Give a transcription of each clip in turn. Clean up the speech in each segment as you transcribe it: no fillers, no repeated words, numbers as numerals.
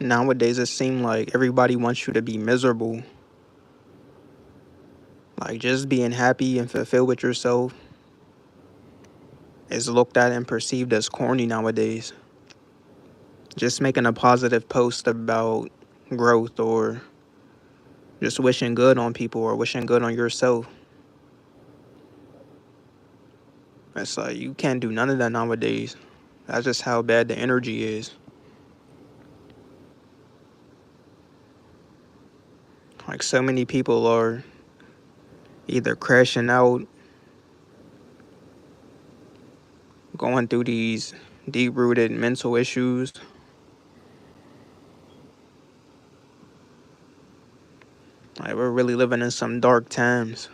Nowadays, it seems like everybody wants you to be miserable. Like, just being happy and fulfilled with yourself is looked at and perceived as corny nowadays. Just making a positive post about growth or just wishing good on people or wishing good on yourself. It's like you can't do none of that nowadays. That's just how bad the energy is. Like, so many people are either crashing out, going through these deep rooted mental issues. Like, we're really living in some dark times.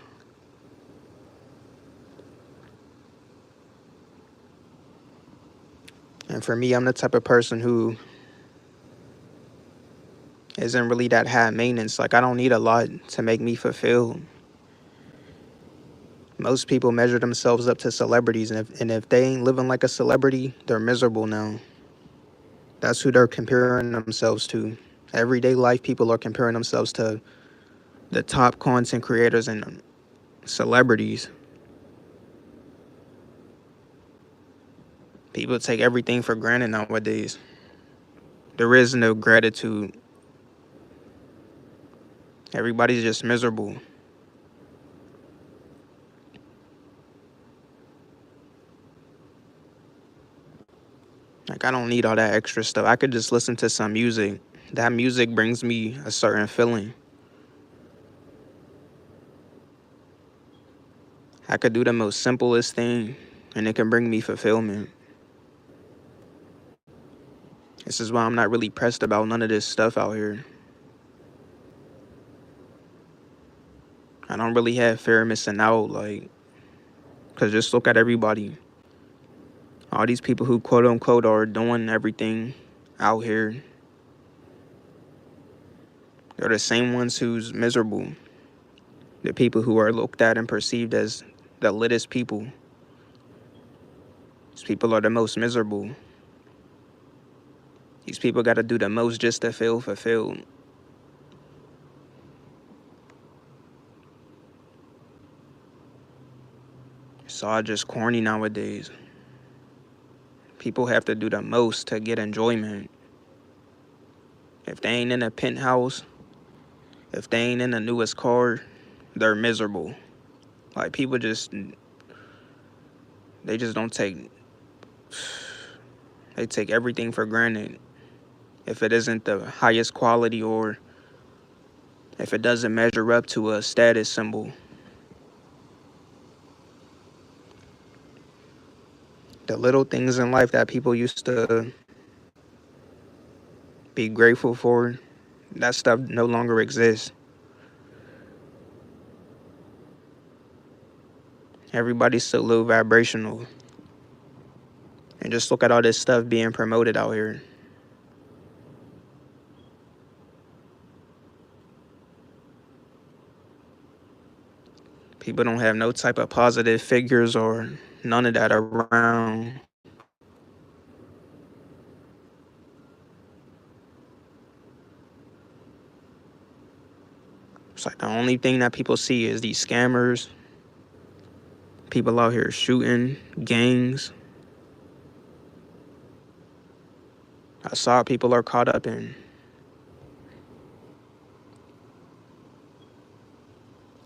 And for me, I'm the type of person who isn't really that high maintenance. Like, I don't need a lot to make me fulfilled. Most people measure themselves up to celebrities, and if they ain't living like a celebrity, they're miserable now. That's who they're comparing themselves to. Everyday life, people are comparing themselves to the top content creators and celebrities. People take everything for granted nowadays. There is no gratitude. Everybody's just miserable. Like, I don't need all that extra stuff. I could just listen to some music. That music brings me a certain feeling. I could do the most simplest thing and it can bring me fulfillment. This is why I'm not really pressed about none of this stuff out here. I don't really have fear of missing out, like, because just look at everybody. All these people who quote unquote are doing everything out here, they're the same ones who's miserable. The people who are looked at and perceived as the littest people. These people are the most miserable. These people got to do the most just to feel fulfilled. It's all just corny nowadays. People have to do the most to get enjoyment. If they ain't in a penthouse, if they ain't in the newest car, they're miserable. Like, people just, they just don't take, they take everything for granted. If it isn't the highest quality or if it doesn't measure up to a status symbol. The little things in life that people used to be grateful for, that stuff no longer exists. Everybody's so low vibrational. And just look at all this stuff being promoted out here. People don't have no type of positive figures or none of that around. It's like the only thing that people see is these scammers, people out here shooting, gangs. I saw people are caught up in.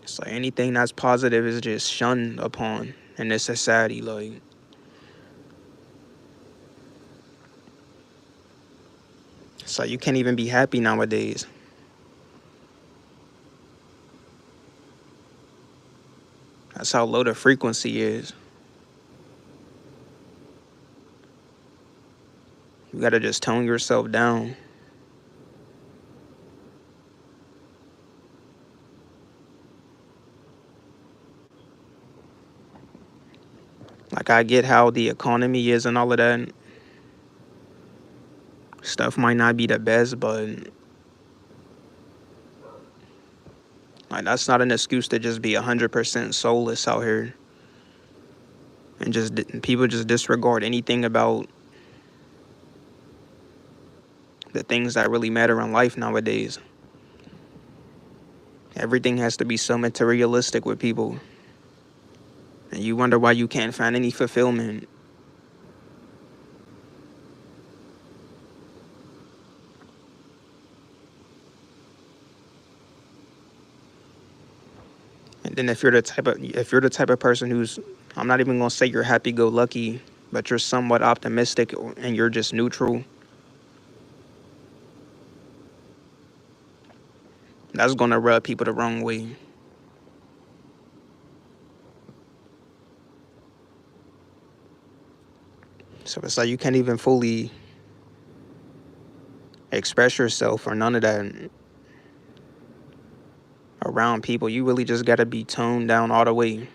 It's like anything that's positive is just shunned upon in this society. Like, it's like you can't even be happy nowadays. That's how low the frequency is. You gotta just tone yourself down. Like, I get how the economy is and all of that. Stuff might not be the best, but like, that's not an excuse to just be 100% soulless out here and just people just disregard anything about the things that really matter in life nowadays. Everything has to be so materialistic with people. And you wonder why you can't find any fulfillment. And then if you're the type of person who's, I'm not even gonna say you're happy go lucky, but you're somewhat optimistic and you're just neutral, that's gonna rub people the wrong way. So it's like you can't even fully express yourself or none of that around people. You really just gotta be toned down all the way.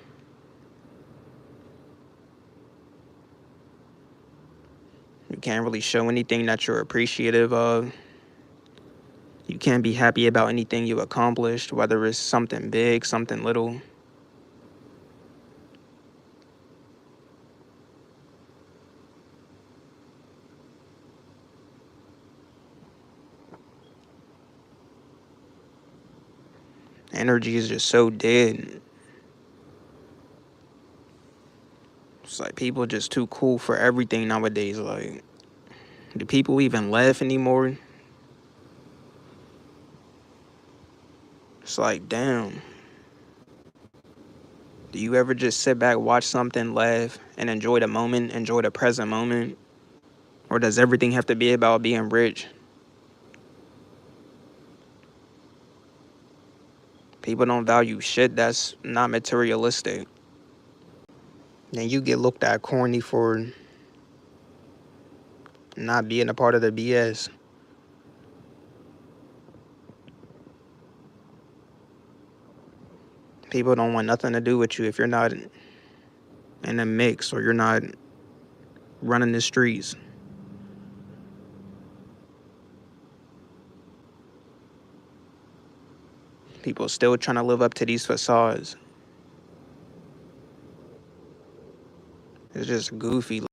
You can't really show anything that you're appreciative of. You can't be happy about anything you accomplished, whether it's something big, something little. Energy is just so dead. It's like people just too cool for everything nowadays. Like, do people even laugh anymore? It's like, damn. Do you ever just sit back, watch something, laugh, and enjoy the moment, enjoy the present moment? Or does everything have to be about being rich? People don't value shit that's not materialistic. Then you get looked at corny for not being a part of the BS. People don't want nothing to do with you if you're not in the mix or you're not running the streets. People still trying to live up to these facades. It's just goofy.